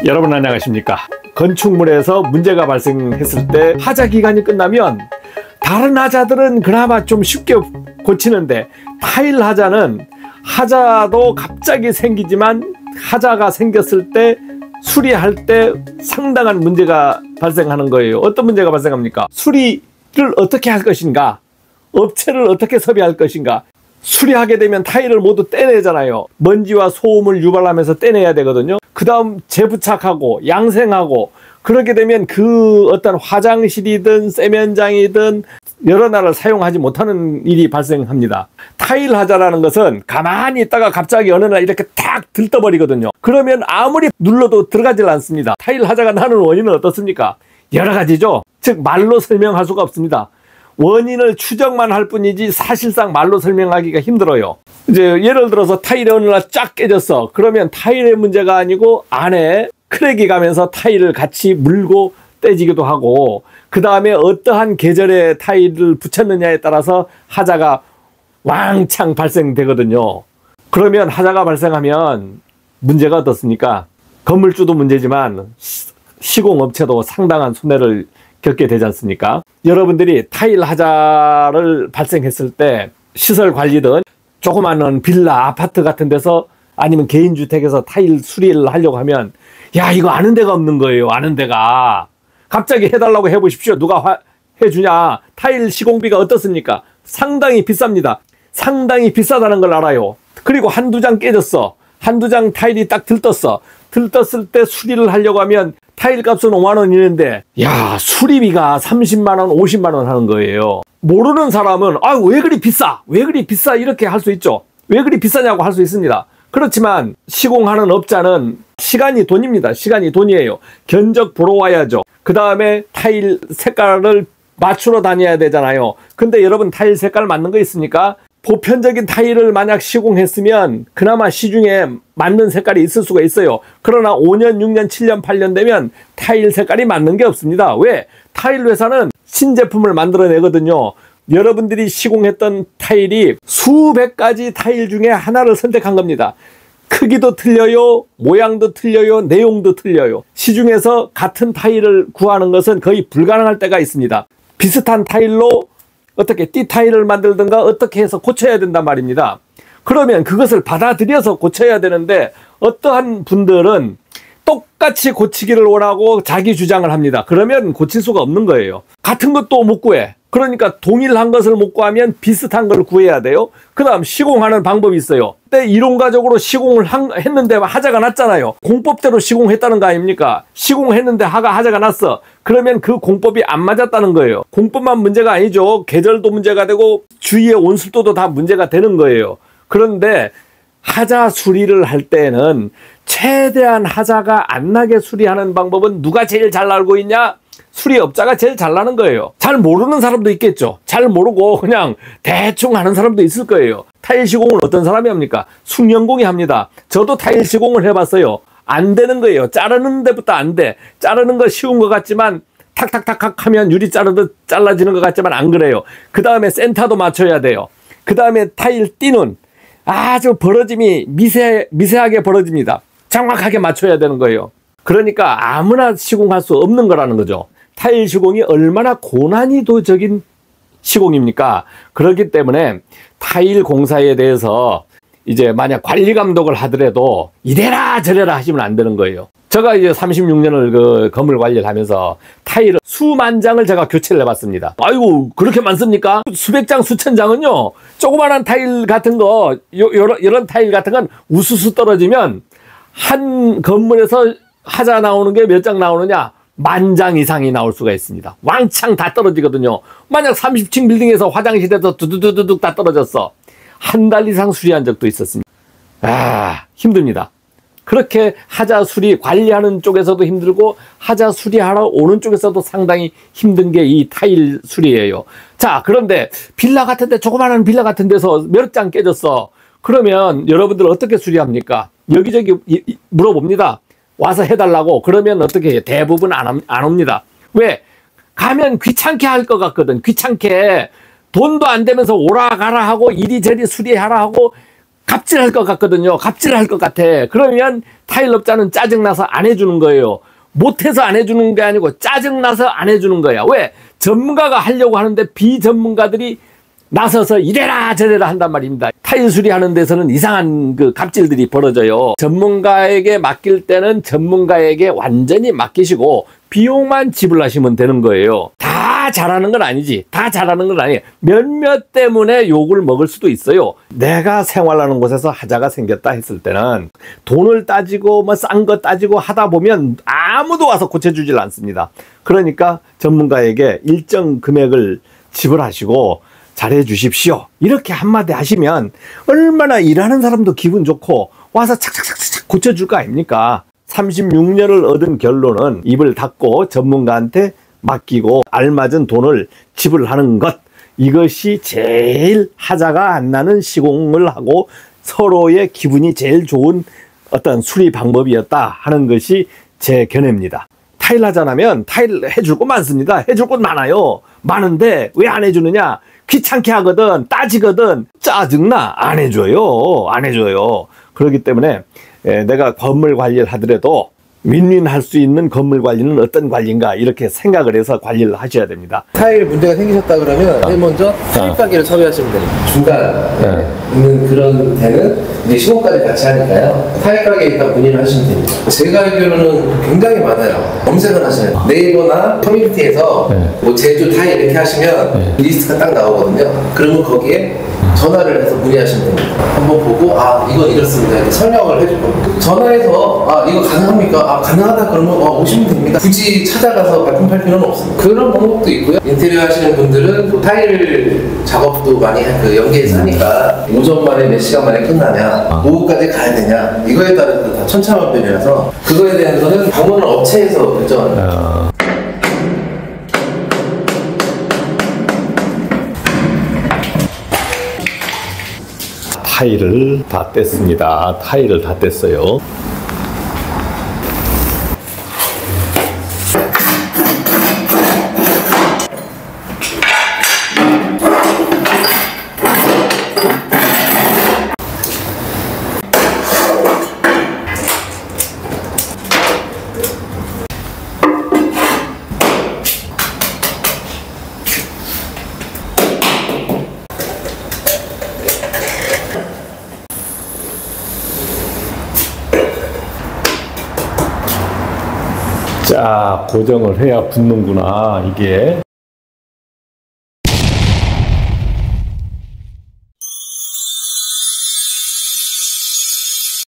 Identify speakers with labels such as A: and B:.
A: 여러분 안녕하십니까? 건축물에서 문제가 발생했을 때 하자 기간이 끝나면 다른 하자들은 그나마 좀 쉽게 고치는데 타일 하자는 하자도 갑자기 생기지만 하자가 생겼을 때 수리할 때 상당한 문제가 발생하는 거예요. 어떤 문제가 발생합니까? 수리를 어떻게 할 것인가? 업체를 어떻게 섭외할 것인가? 수리하게 되면 타일을 모두 떼내잖아요. 먼지와 소음을 유발하면서 떼내야 되거든요. 그 다음 재부착하고 양생하고 그렇게 되면 그 어떤 화장실이든 세면장이든 여러 날을 사용하지 못하는 일이 발생합니다. 타일 하자라는 것은 가만히 있다가 갑자기 어느 날 이렇게 탁 들떠버리거든요. 그러면 아무리 눌러도 들어가질 않습니다. 타일 하자가 나는 원인은 어떻습니까? 여러 가지죠. 즉 말로 설명할 수가 없습니다. 원인을 추정만 할 뿐이지 사실상 말로 설명하기가 힘들어요. 이제 예를 들어서 타일이 어느 날 쫙 깨졌어. 그러면 타일의 문제가 아니고 안에 크랙이 가면서 타일을 같이 물고 떼지기도 하고 그 다음에 어떠한 계절의 타일을 붙였느냐에 따라서 하자가 왕창 발생되거든요. 그러면 하자가 발생하면 문제가 어떻습니까? 건물주도 문제지만 시공업체도 상당한 손해를 겪게 되지 않습니까? 여러분들이 타일 하자를 발생했을 때 시설 관리든 조그마한 빌라, 아파트 같은 데서 아니면 개인주택에서 타일 수리를 하려고 하면 야 이거 아는 데가 없는 거예요. 아는 데가. 갑자기 해달라고 해보십시오. 누가 해주냐. 타일 시공비가 어떻습니까? 상당히 비쌉니다. 상당히 비싸다는 걸 알아요. 그리고 한두 장 깨졌어. 한두 장 타일이 딱 들떴어. 들떴을 때 수리를 하려고 하면 타일 값은 5만 원이는데 야 수리비가 30만 원 50만 원 하는 거예요. 모르는 사람은 아 왜 그리 비싸 왜 그리 비싸 이렇게 할 수 있죠. 왜 그리 비싸냐고 할 수 있습니다. 그렇지만 시공하는 업자는 시간이 돈입니다. 시간이 돈이에요. 견적 보러 와야죠. 그 다음에 타일 색깔을 맞추러 다녀야 되잖아요. 근데 여러분 타일 색깔 맞는 거 있습니까? 보편적인 타일을 만약 시공했으면 그나마 시중에 맞는 색깔이 있을 수가 있어요. 그러나 5년, 6년, 7년, 8년 되면 타일 색깔이 맞는 게 없습니다. 왜? 타일 회사는 신제품을 만들어내거든요. 여러분들이 시공했던 타일이 수백 가지 타일 중에 하나를 선택한 겁니다. 크기도 틀려요, 모양도 틀려요, 내용도 틀려요. 시중에서 같은 타일을 구하는 것은 거의 불가능할 때가 있습니다. 비슷한 타일로 어떻게 띠타일을 만들든가 어떻게 해서 고쳐야 된단 말입니다. 그러면 그것을 받아들여서 고쳐야 되는데 어떠한 분들은 똑같이 고치기를 원하고 자기 주장을 합니다. 그러면 고칠 수가 없는 거예요. 같은 것도 못 구해. 그러니까 동일한 것을 못 구하면 비슷한 걸 구해야 돼요. 그 다음 시공하는 방법이 있어요. 근데 이론가적으로 시공을 했는데 하자가 났잖아요. 공법대로 시공했다는 거 아닙니까? 시공했는데 하자가 났어. 그러면 그 공법이 안 맞았다는 거예요. 공법만 문제가 아니죠. 계절도 문제가 되고 주위의 온습도도 다 문제가 되는 거예요. 그런데 하자 수리를 할 때는 최대한 하자가 안 나게 수리하는 방법은 누가 제일 잘 알고 있냐? 수리업자가 제일 잘 나는 거예요. 잘 모르는 사람도 있겠죠. 잘 모르고 그냥 대충 하는 사람도 있을 거예요. 타일 시공을 어떤 사람이 합니까? 숙련공이 합니다. 저도 타일 시공을 해봤어요. 안 되는 거예요. 자르는 데부터 안 돼. 자르는 거 쉬운 것 같지만 탁탁탁탁 하면 유리 자르듯 잘라지는 것 같지만 안 그래요. 그 다음에 센터도 맞춰야 돼요. 그 다음에 타일 띠는 아주 벌어짐이 미세하게 벌어집니다. 정확하게 맞춰야 되는 거예요. 그러니까 아무나 시공할 수 없는 거라는 거죠. 타일 시공이 얼마나 고난이도적인 시공입니까? 그렇기 때문에 타일 공사에 대해서 이제 만약 관리 감독을 하더라도 이래라 저래라 하시면 안 되는 거예요. 제가 이제 36년을 그 건물 관리를 하면서 타일을 수만 장을 제가 교체를 해봤습니다. 아이고 그렇게 많습니까? 수백 장 수천 장은요. 조그마한 타일 같은 거 이런 타일 같은 건 우수수 떨어지면 한 건물에서 하자 나오는 게 몇 장 나오느냐? 10,000장 이상이 나올 수가 있습니다. 왕창 다 떨어지거든요. 만약 30층 빌딩에서 화장실에서 두두두둑 다 떨어졌어. 한 달 이상 수리한 적도 있었습니다. 아, 힘듭니다. 그렇게 하자 수리 관리하는 쪽에서도 힘들고 하자 수리하러 오는 쪽에서도 상당히 힘든 게 이 타일 수리예요. 자, 그런데 빌라 같은 데 조그마한 빌라 같은 데서 몇 장 깨졌어. 그러면 여러분들 어떻게 수리합니까? 여기저기 물어봅니다. 와서 해달라고. 그러면 어떻게 해요? 대부분 안 옵니다. 왜? 가면 귀찮게 할 것 같거든. 귀찮게. 돈도 안 되면서 오라 가라 하고 이리저리 수리하라 하고 갑질할 것 같거든요. 갑질할 것 같아. 그러면 타일업자는 짜증나서 안 해주는 거예요. 못해서 안 해주는 게 아니고 짜증나서 안 해주는 거야. 왜? 전문가가 하려고 하는데 비전문가들이 나서서 이래라 저래라 한단 말입니다. 타일 수리하는 데서는 이상한 그 갑질들이 벌어져요. 전문가에게 맡길 때는 전문가에게 완전히 맡기시고 비용만 지불하시면 되는 거예요. 다 잘하는 건 아니지. 다 잘하는 건 아니에요. 몇몇 때문에 욕을 먹을 수도 있어요. 내가 생활하는 곳에서 하자가 생겼다 했을 때는 돈을 따지고 뭐 싼 거 따지고 하다 보면 아무도 와서 고쳐주질 않습니다. 그러니까 전문가에게 일정 금액을 지불하시고 잘해 주십시오. 이렇게 한마디 하시면 얼마나 일하는 사람도 기분 좋고 와서 착착착착 고쳐줄 거 아닙니까? 36년을 얻은 결론은 입을 닫고 전문가한테 맡기고 알맞은 돈을 지불하는 것. 이것이 제일 하자가 안 나는 시공을 하고 서로의 기분이 제일 좋은 어떤 수리 방법이었다 하는 것이 제 견해입니다. 타일 하자라면 타일 해줄 거 많습니다. 해줄 건 많아요. 많은데 왜 안 해주느냐? 귀찮게 하거든, 따지거든, 짜증나, 안 해줘요. 안 해줘요. 그렇기 때문에 내가 건물 관리를 하더라도 윈윈할 수 있는 건물 관리는 어떤 관리인가 이렇게 생각을 해서 관리를 하셔야 됩니다.
B: 타일 문제가 생기셨다 그러면 제일 먼저 타일 가게를 섭외하시면 됩니다. 중간에 있는 그런 데는 이제 시공까지 같이 하니까요. 타일 가게에 일단 문의를 하시면 됩니다. 제가 알기로는 굉장히 많아요. 검색을 하시면 네이버나 커뮤니티에서 뭐 제주 타일 이렇게 하시면 리스트가 딱 나오거든요. 그러면 거기에 전화를 해서 문의하시면 됩니다. 한번 보고 이건 이렇습니다 이렇게 설명을 해줄 겁니다. 전화해서 이거 가능합니까? 가능하다 그러면 오시면 됩니다. 굳이 찾아가서 발품팔 필요는 없습니다. 그런 방법도 있고요. 인테리어 하시는 분들은 타일 작업도 많이 연계해서 하니까 오전 만에 몇 시간 만에 끝나냐, 오후까지 가야 되냐, 이거에 따라서 다 천차만별이라서 그거에 대해서는 방문을 업체에서 결정합니다.
A: 타일을 다 뗐습니다. 타일을 다 뗐어요. 자, 고정을 해야 붙는구나, 이게.